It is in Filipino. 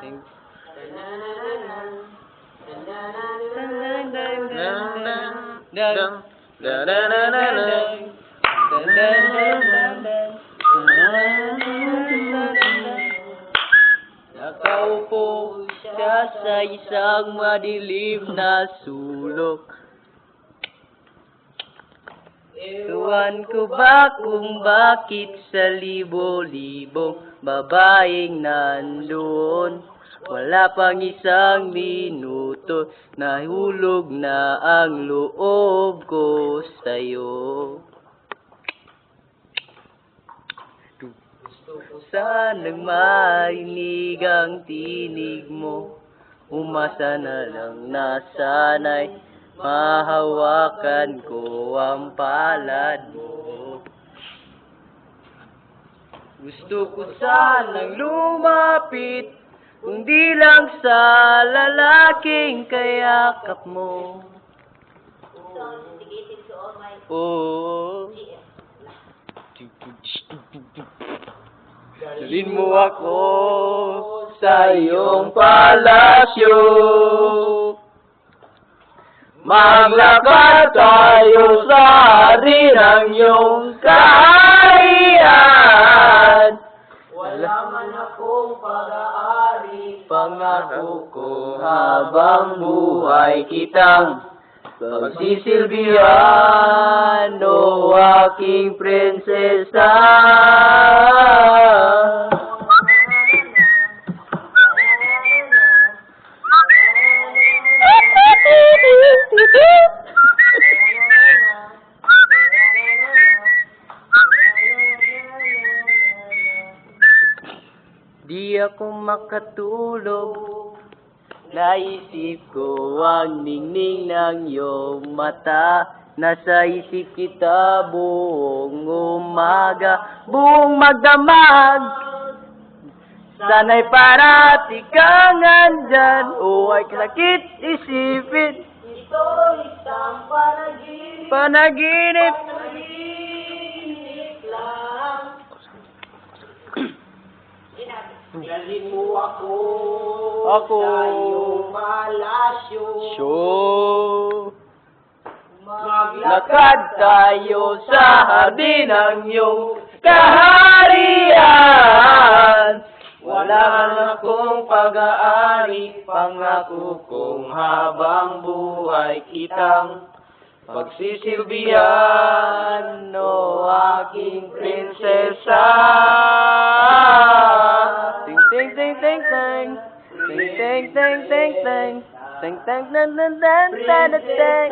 Ting- Nakaupo siya sa isang madilim na sulok. Tuwan ko ba kung bakit sa libo-libong babaeng nandoon? Wala pang isang minuto, nahulog na ang loob ko sa'yo. Sanang marinig ang tinig mo, umasa na lang na sana'y mahawakan ko ang palad mo. Gusto ko sanang lumapit, kung di lang sa lalaking kayakap mo. Oh, dalhin mo ako sa iyong palasyo. Maglakad tayo sa hardin ng iyong kaharian. Wala man akong pag-aari, pangako ko habang buhay kitang pagsisilbihan, o aking prinsesa. Di ako makatulog, naisip ko ang ningning ng iyong mata. Nasa isip kita buong umaga, buong magdamag. Sana'y parati kang andyan, o ay sakit isipin. Ito isang panaginip, panaginip lang. Dalhin mo ako sa iyong palasyo. Maglakad tayo sa hardin ng iyong kaharian. Wala man akong pag-aari, pangako kong habang buhay kitang pagsisilbihan, o aking prinsesa. Ting ting ting ting ting, ting ting ting ting ting, ting ting ting ting ting ting ting.